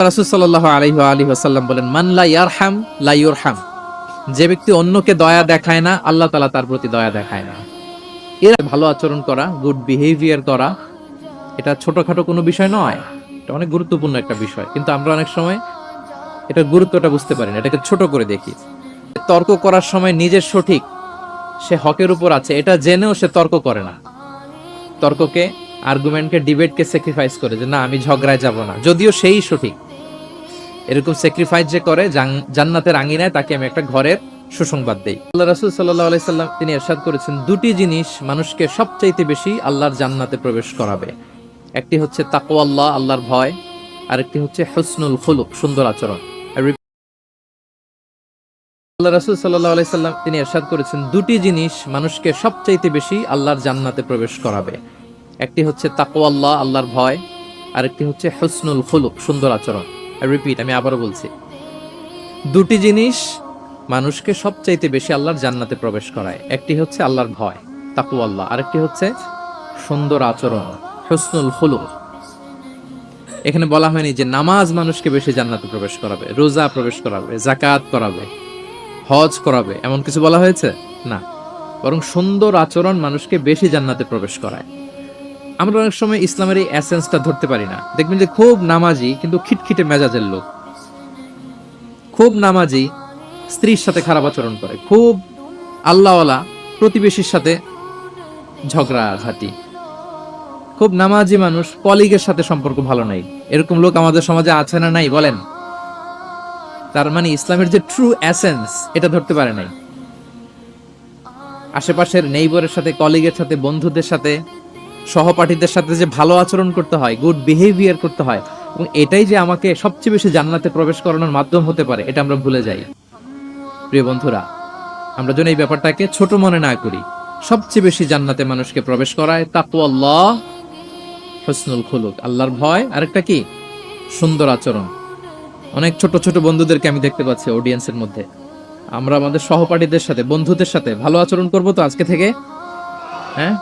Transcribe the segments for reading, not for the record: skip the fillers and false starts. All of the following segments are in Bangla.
রাসূল সাল্লাল্লাহু আলাইহি ওয়া আলিহি ওয়াসাল্লাম বলেন, মান লা ইয়ারহাম লা ইউরহাম। যে ব্যক্তি অন্যকে দয়া দেখায় না, আল্লাহ তাআলা তার প্রতি দয়া দেখায় না। এর ভালো আচরণ করা, গুড বিহেভিয়ার করা, এটা ছোটখাটো কোনো বিষয় নয়, এটা অনেক গুরুত্বপূর্ণ একটা বিষয়। কিন্তু আমরা অনেক সময় এটার গুরুত্বটা বুঝতে পারি না, এটাকে ছোট করে দেখি। তর্ক করার সময় নিজের সঠিক, সে হকের উপর আছে, এটা জেনেও সে তর্ক করে না। তর্ককে, আর্গুমেন্টকে, ডিবেটকে স্যাক্রিফাইস করে যে না, আমি ঝগড়ায় যাব না, যদিও সেই সঠিক। এরকম স্যাক্রিফাইস যে করে, জান্নাতের আঙিনায় তাকে আমি একটা ঘরের সুসংবাদ দেই। আল্লাহ রাসূল সাল্লাল্লাহু আলাইহি সাল্লাম তিনি ইরশাদ করেছেন, দুটি জিনিস মানুষকে সবচাইতে বেশি আল্লাহর জান্নাতে প্রবেশ করাবে। একটি হচ্ছে তাকওয়াল্লাহ, আল্লাহর ভয়, আরেকটি হচ্ছে হুসনুল খুলুক, সুন্দর আচরণ। আল্লাহ রাসূল সাল্লাল্লাহু আলাইহি সাল্লাম তিনি ইরশাদ করেছেন, দুটি জিনিস মানুষকে সবচাইতে বেশি আল্লাহর জান্নাতে প্রবেশ করাবে। একটি হচ্ছে তাকওয়াল্লাহ, আল্লাহর ভয়, আরেকটি হচ্ছে হুসনুল খুলুক, সুন্দর আচরণ। রিপিট, আমি আবারও বলছি, দুটি জিনিস মানুষকে সবচাইতে বেশি আল্লাহর জান্নাতে প্রবেশ করায়। একটি হচ্ছে আল্লাহর ভয়, তাকওয়াল্লাহ, আরেকটি হচ্ছে সুন্দর আচরণ, হুসনুল খুলুক। এখানে বলা হয়নি যে নামাজ মানুষকে বেশি জান্নাতে প্রবেশ করাবে, রোজা প্রবেশ করাবে, যাকাত করাবে, হজ করাবে, এমন কিছু বলা হয়েছে না। বরং সুন্দর আচরণ মানুষকে বেশি জান্নাতে প্রবেশ করায়। আমরা অনেক সময় ইসলামের এই এসেন্সটা ধরতে পারি না। দেখবেন যে খুব নামাজি কিন্তু খিটখিটে মেজাজের লোক, খুব নামাজি স্ত্রীর সাথে খারাপ আচরণ করে, খুব আল্লাহওয়ালা প্রতিবেশীর সাথে ঝগড়াঝাটি, খুব নামাজি মানুষ কলিগের সাথে সম্পর্ক ভালো নাই। এরকম লোক আমাদের সমাজে আছে না নাই বলেন? তার মানে ইসলামের যে ট্রু এসেন্স এটা ধরতে পারে নাই। আশেপাশের নেইবরের সাথে, কলিগের সাথে, বন্ধুদের সাথে, সহপাঠীদের সাথে যে ভালো আচরণ করতে হয়, গুড বিহেভিয়ার করতে হয়, এবং এটাই যে আমাকে সবচেয়ে বেশি জান্নাতে প্রবেশ করানোর মাধ্যম হতে পারে, এটা আমরা ভুলে যাই। প্রিয় বন্ধুরা, আমরা যেন এই ব্যাপারটাকে ছোট মনে না করি। সবচেয়ে বেশি জান্নাতে মানুষকে প্রবেশ করায় তাকওয়াল্লাহ, হুসনুল খুলুক, আল্লাহর ভয়, আরেকটা কি? সুন্দর আচরণ। অনেক ছোট ছোট বন্ধুদেরকে আমি দেখতে পাচ্ছি অডিয়েন্সের মধ্যে। আমরা আমাদের সহপাঠীদের সাথে, বন্ধুদের সাথে ভালো আচরণ করব তো আজকে থেকে? হ্যাঁ,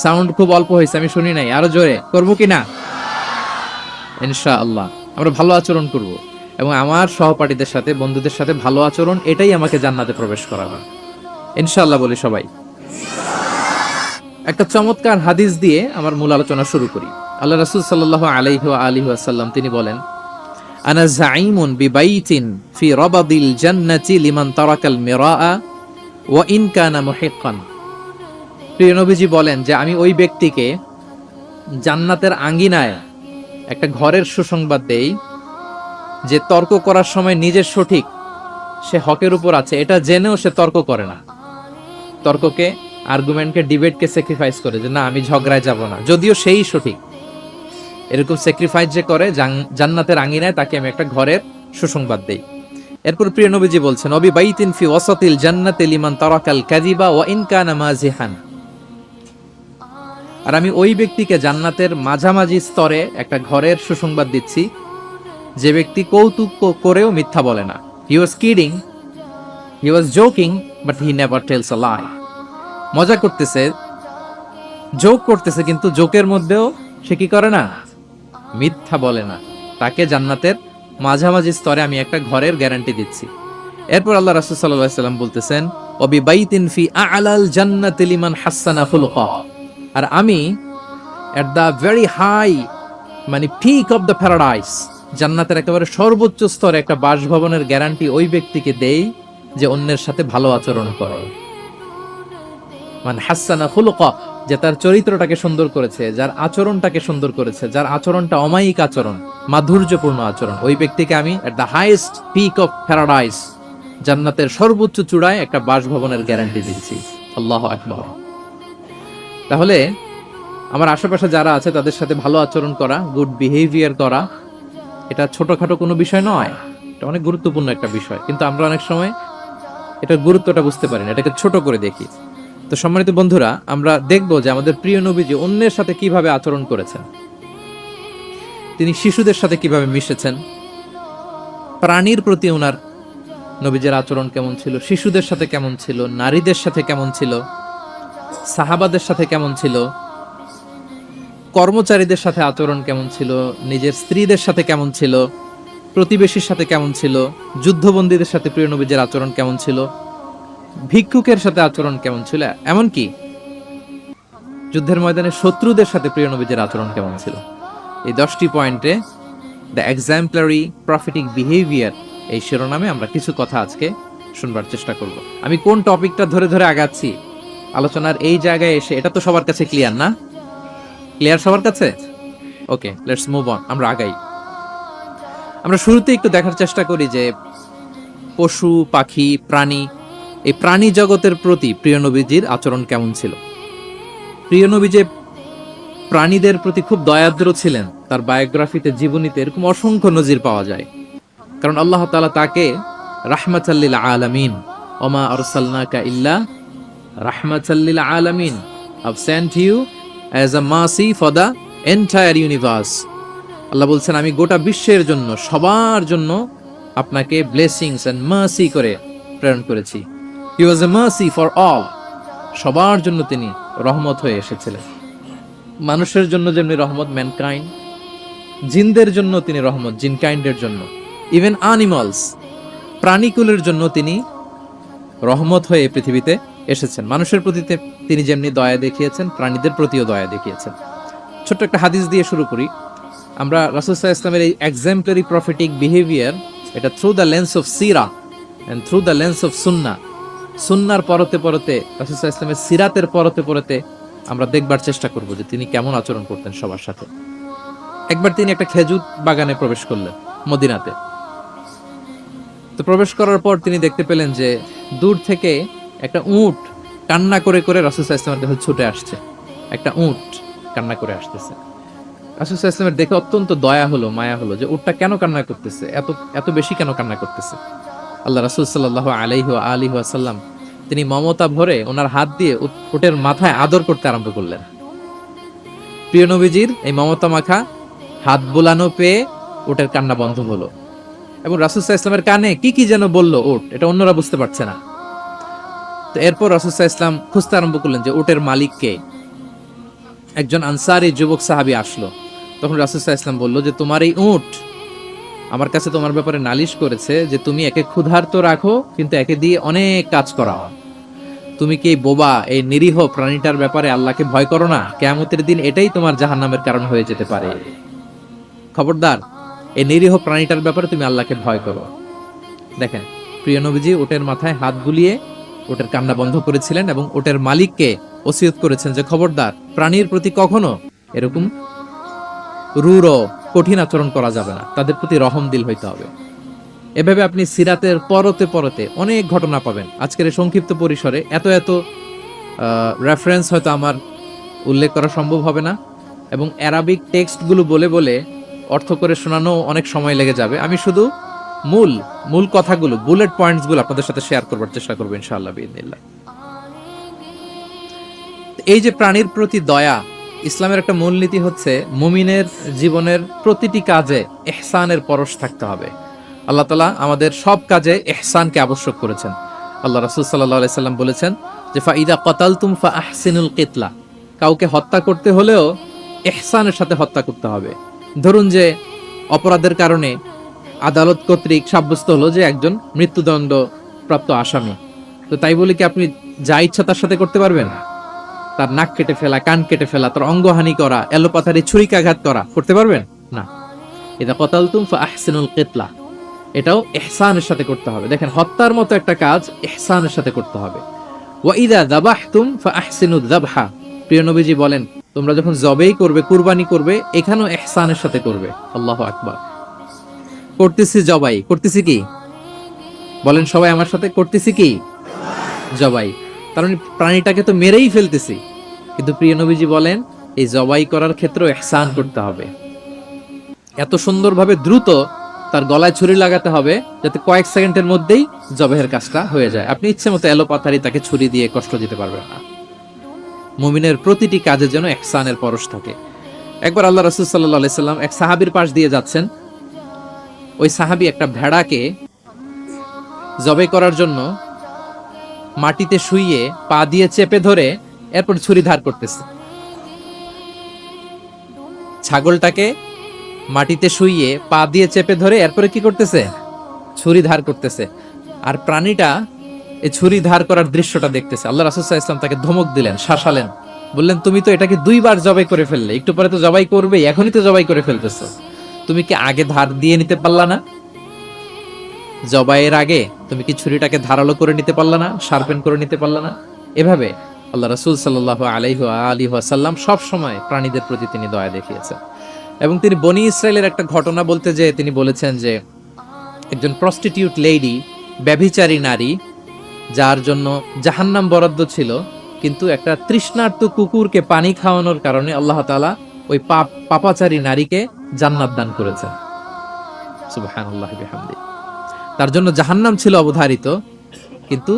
সাউন্ড খুব অল্প হয়েছে, আমি শুনি নাই, আরো জোরে করবো কিনা? ইনশাআল্লাহ আমরা ভালো আচরণ করব, এবং আমার সহপাঠীদের সাথে, বন্ধুদের সাথে ভালো আচরণ, এটাই আমাকে জান্নাতে প্রবেশ করাবে ইনশাআল্লাহ। বলি সবাই। একটা চমৎকার হাদিস দিয়ে আমার মূল আলোচনা শুরু করি। আল্লাহ রাসূল সাল্লাল্লাহু আলাইহি ওয়া আলিহি ওয়াসাল্লাম তিনি বলেন, আনা যাঈমুন বিবাইতিন ফি রাবাদিল জান্নাতি লিমান তারাকাল মিরাআ ওয়া ইন কানা মুহিক্কান। প্রিয় নবীজি বলেন যে আমি ওই ব্যক্তিকে জান্নাতের আঙ্গিনায় একটা ঘরের সুসংবাদ দেই, যে তর্ক করার সময় নিজের সঠিক, সে হকের উপর আছে, এটা জেনেও সে তর্ক করে না। তর্ককে, আর্গুমেন্টকে, ডিবেটকে স্যাক্রিফাইস করে যে না, আমি ঝগড়ায় যাব না, যদিও সেই সঠিক। এরকম স্যাক্রিফাইস যে করে, জান্নাতের আঙিনায় তাকে আমি একটা ঘরের সুসংবাদ দেই। এরপর প্রিয় নবীজি বলছেন, অবি বাইতিন ফি ওয়াসাতিল জান্নাতি লিমান তারাকাল কাযিবা ওয়া ইন কানা মাজিহান। আর আমি ওই ব্যক্তিকে জান্নাতের মাঝামাঝি স্তরে একটা ঘরের সুসংবাদ দিচ্ছি, যে ব্যক্তি কৌতুক করেও মিথ্যা বলে না। He was kidding, he was joking, but he never tells a lie. মজা করতেছে, জোক করতেছে, কিন্তু জোকের মধ্যেও সে কি করে না? মিথ্যা বলে না। তাকে জান্নাতের মাঝামাঝি স্তরে আমি একটা ঘরের গ্যারান্টি দিচ্ছি। এরপর আল্লাহ রাসূল সাল্লাল্লাহু আলাইহি ওয়াসাল্লাম বলতেছেন, ওয়াবি বাইতিন ফি আ'লাল জান্নাতি লিমান হাসানা খুলুকা। আর আমি এট দ্য ভেরি হাই, মানে পিক অফ দ্য প্যারাডাইস, জান্নাতের একেবারে সর্বোচ্চ স্তরে একটা বাসভবনের গ্যারান্টি ওই ব্যক্তিকে দেই যে অন্যের সাথে ভালো আচরণ করে। মানে হাসানা খুলুকা, যে তার চরিত্রটাকে সুন্দর করেছে, যার আচরণটাকে সুন্দর করেছে, যার আচরণটা অমায়িক আচরণ, মাধুর্যপূর্ণ আচরণ, ওই ব্যক্তিকে আমি at the highest peak of paradise, জান্নাতের সর্বোচ্চ চূড়ায় একটা বাসভবনের গ্যারান্টি দিচ্ছি। আল্লাহু আকবার। তাহলে আমার আশেপাশে যারা আছে তাদের সাথে ভালো আচরণ করা, গুড বিহেভিয়ার করা, এটা ছোটখাটো কোনো বিষয় নয়, এটা অনেক গুরুত্বপূর্ণ একটা বিষয়। কিন্তু আমরা অনেক সময় এটার গুরুত্বটা বুঝতে পারি না, এটাকে ছোট করে দেখি। তো সম্মানিত বন্ধুরা, আমরা দেখব যে আমাদের প্রিয় নবীজি অন্যের সাথে কিভাবে আচরণ করেছেন। তিনি শিশুদের সাথে কিভাবে মিশেছেন, প্রাণীর প্রতি ওনার নবীজের আচরণ কেমন ছিল, শিশুদের সাথে কেমন ছিল, নারীদের সাথে কেমন ছিল, সাহাবাদের সাথে কেমন ছিল, কর্মচারীদের সাথে আচরণ কেমন ছিল, নিজের স্ত্রীদের সাথে কেমন ছিল, প্রতিবেশীর সাথে কেমন ছিল, যুদ্ধবন্দীদের সাথে প্রিয় নবীজের আচরণ কেমন ছিল, ভিক্ষুকের সাথে আচরণ কেমন ছিল, এমনকি যুদ্ধের ময়দানে শত্রুদের সাথে প্রিয় নবীজের আচরণ কেমন ছিল। এই 10টি পয়েন্টে দ্য এক্সাম্পলারি প্রফেটিক বিহেভিয়ার এই শিরোনামে আমরা কিছু কথা আজকে শুনবার চেষ্টা করব। আমি কোন টপিকটা ধরে ধরে আগাচ্ছি আলোচনার এই জায়গায় এসে, এটা তো সবার কাছে ক্লিয়ার না? ক্লিয়ার সবার কাছে? ওকে, লেটস মুভ অন, আমরা আগাই। আমরা শুরুতে একটু দেখার চেষ্টা করি যে পশু পাখি প্রাণী, এই প্রাণী জগতের প্রতি প্রিয় নবীজির আচরণ কেমন ছিল। প্রিয় নবী যে প্রাণীদের প্রতি খুব দয়াদ্র ছিলেন, তার বায়োগ্রাফিতে, জীবনীতে এরকম অসংখ্য নজির পাওয়া যায়। কারণ আল্লাহ তাআলা তাকে রাহমাতাল লিল আলামিন, ওমা আরসালনাকা ইল্লা রাহমাতাল লিল আলামিন, I've sent you as a mercy for the entire universe। আল্লাহ বলছেন আমি গোটা বিশ্বের জন্য, সবার জন্য আপনাকে ব্লেসিংস এন্ড মার্সি করে প্রেরণ করেছি। He was a mercy for all, সবার জন্য তিনি রহমত হয়ে এসেছিলেন। মানুষের জন্য যেমনি রহমত ম্যানকাইন্ড, জিনদের জন্য তিনি রহমত জিনকাইন্ডের জন্য, ইভেন অ্যানিমালস প্রাণীকুলের জন্য তিনি রহমত হয়ে পৃথিবীতে এসেছেন। মানুষের প্রতি তিনি যেমনি দয়া দেখিয়েছেন, প্রাণীদের প্রতিও দয়া দেখিয়েছেন। ছোট্ট একটা হাদিস দিয়ে শুরু করি। আমরা রাসূল সাল্লাল্লাহু আলাইহি ওয়াসাল্লামের এই এক্সাম্পলারি প্রফেটিক বিহেভিয়ার, এটা থ্রু দ্য লেন্স অফ সিরা and through the lens of সুন্নাহ, সুন্নাহর পরতে পরতে, রাসূল সাল্লাল্লাহু আলাইহি ওয়াসাল্লামের সিরাতের পরতে পরতে আমরা দেখবার চেষ্টা করব যে তিনি কেমন আচরণ করতেন সবার সাথে। একবার তিনি একটা খেজুর বাগানে প্রবেশ করলেন মদিনাতে। তো প্রবেশ করার পর তিনি দেখতে পেলেন যে দূর থেকে একটা উট কান্না করে করে রাসূল সাল্লাল্লাহু আলাইহি ওয়াসাল্লামের কাছে ছুটে আসছে। একটা উট কান্না করে আসতেছে। রাসূল সাল্লাল্লাহু আলাইহি ওয়াসাল্লামের দেখে অত্যন্ত দয়া হলো, মায়া হলো যে উটটা কেন কান্না করতেছে, এত এত বেশি কেন কান্না করতেছে। আল্লাহ রাসূল সাল্লাল্লাহু আলাইহি ওয়াসাল্লাম তিনি মমতা ভরে ওনার হাত দিয়ে উটের মাথায় আদর করতে আরম্ভ করলেন। প্রিয় নবীজির এই মমতা মাখা হাত বোলানো পেয়ে উটের কান্না বন্ধ হলো, এবং রাসূল সাল্লাল্লাহু আলাইহি ওয়াসাল্লামের কানে কি কি যেন বলল উট, এটা অন্যরা বুঝতে পারছে না। তো এরপর রাসূল সাল্লাল্লাহু আলাইহি ওয়াসাল্লাম খুঁজতে আরম্ভ করলেন যে উটের মালিক কে। একজন আনসারী যুবক সাহাবী আসলো। তখন রাসূল সাল্লাল্লাহু আলাইহি ওয়াসাল্লাম বলল যে তোমার এই উট আমার কাছে তোমার ব্যাপারে নালিশ করেছে যে তুমি একে ক্ষুধার্ত রাখো কিন্তু একে দিয়ে অনেক কাজ করাও। তুমি কি বোবা, এই নিরীহ প্রাণীটার ব্যাপারে আল্লাহকে ভয় করো না? কিয়ামতের দিন এটাই তোমার জাহান্নামের কারণ হয়ে যেতে পারে। খবরদার, এই নিরীহ প্রাণীটার ব্যাপারে তুমি আল্লাহকে ভয় করো। দেখেন, প্রিয় নবীজি উটের মাথায় হাত বুলিয়ে উটের কান্না বন্ধ করেছিলেন এবং উটের মালিককে ওসিয়ত করেছেন যে খবরদার, প্রাণীর প্রতি কখনো এরকম রূঢ় কঠিন আচরণ করা যাবে না, তাদের প্রতি রহম দিল হইতে হবে। এভাবে আপনি সিরাতের পরতে পরতে অনেক ঘটনা পাবেন। আজকের এই সংক্ষিপ্ত পরিসরে এত এত রেফারেন্স হয়তো আমার উল্লেখ করা সম্ভব হবে না, এবং অ্যারাবিক টেক্সটগুলো বলে বলে অর্থ করে শোনানো অনেক সময় লেগে যাবে। আমি শুধু মূল কথাগুলো, বুলেট পয়েন্টসগুলো আপনাদের সাথে শেয়ার করবার চেষ্টা করবো ইনশাআল্লাহ বিইذنিল্লাহ। এই যে প্রাণীর প্রতি দয়া, ইসলামের একটা মূলনীতি হচ্ছে মুমিনের জীবনের প্রতিটি কাজে ইহসানের পরশ থাকতে হবে। আল্লাহ তাআলা আমাদের সব কাজে ইহসানকে আবশ্যক করেছেন। আল্লাহ রাসূল সাল্লাল্লাহু আলাইহি সাল্লাম বলেছেন যে ফাইদা কাতালতুম ফাআহসিনুল কিতলা, কাউকে হত্যা করতে হলেও ইহসানের সাথে হত্যা করতে হবে। ধরুন যে অপরাধের কারণে আদালত কর্তৃক সাব্যস্ত হলো যে একজন মৃত্যুদণ্ড প্রাপ্ত আসামি, তো তাই বলে কি আপনি যা ইচ্ছা তার সাথে করতে পারবেন? তার নাক কেটে ফেলা, কান কেটে ফেলা, তার অঙ্গহানি করা, এলোপাথারি ছুরিকাঘাত করা করতে পারবেন না। ইদা কাতালতুম ফাআহসিনুল কিতলা, এটাও ইহসানের সাথে করতে হবে। দেখেন, হত্যার মতো একটা কাজ ইহসানের সাথে করতে হবে। ওয়া ইদা যাবাহতুম ফাআহসিনুয যাবহা, প্রিয় নবীজি বলেন তোমরা যখন জবেই করবে, কুরবানি করবে, এখানেও ইহসানের সাথে করবে। আল্লাহু আকবার। করতেছি জবাই, করতেছি কি বলেন সবাই আমার সাথে, করতেছি কি জবাই। তার মানে প্রাণীটাকে তো মেরেই ফেলতেছি, কিন্তু প্রিয় নবীজি বলেন এই জবাই করার ক্ষেত্রে ইহসান করতে হবে। এত সুন্দরভাবে দ্রুত তার গলায় ছুরি লাগাতে হবে যাতে কয়েক সেকেন্ডের মধ্যেই জবাইয়ের কাজটা হয়ে যায়। আপনি ইচ্ছে মতো এলোপাথারি তাকে ছুরি দিয়ে কষ্ট দিতে পারবেন না। মুমিনের প্রতিটি কাজে যেন ইহসানের পরশ থাকে। একবার আল্লাহ রাসূল সাল্লাল্লাহু আলাইহি সাল্লাম এক সাহাবীর পাশ দিয়ে যাচ্ছেন। ওই সাহাবী একটা ভেড়াকে জবাই করার জন্য মাটিতে শুইয়ে পা দিয়ে চেপে ধরে এরপর ছুরি ধার করতেছে। ছাগলটাকে মাটিতে শুইয়ে পা দিয়ে চেপে ধরে এরপরে কি করতেছে, ছুরি ধার করতেছে। আর প্রাণীটা এই ছুরি ধার করার দৃশ্যটা দেখতেছে। আল্লাহ রাসূল সাল্লাল্লাহু আলাইহি ওয়াসাল্লাম তাকে ধমক দিলেন, শাসালেন, বললেন তুমি তো এটাকে 2 বার জবাই করে ফেললে, একটু পরে তো জবাই করবে, এখনই তো জবাই করে ফেলতেছো, তুমি কি আগে ধার দিয়ে নিতে পারলা না? জবাইয়ের আগে তুমি কি ছুরিটাকে ধারালো করে নিতে পারলা না, শার্পেন করে নিতে পারলা না? এভাবে আল্লাহ রাসূল সাল্লাল্লাহু আলাইহি ওয়াসাল্লাম সব সময় প্রাণীদের প্রতি তিনি দয়া দেখিয়েছেন। এবং তিনি বনি ইসরায়েলের একটা ঘটনা বলতে যে তিনি বলেছেন যে একজন প্রস্টিটিউট লেডি, ব্যভিচারী নারী, যার জন্য জাহান্নাম বরাদ্দ ছিল, কিন্তু একটা তৃষ্ণার্ত কুকুরকে পানি খাওয়ানোর কারণে আল্লাহ তাআলা ওই পাপাচারী নারীকে জান্নাত দান করেছেন। সুবহানাল্লাহি বিহামদি। তার জন্য জাহান্নাম ছিল অবধারিত, কিন্তু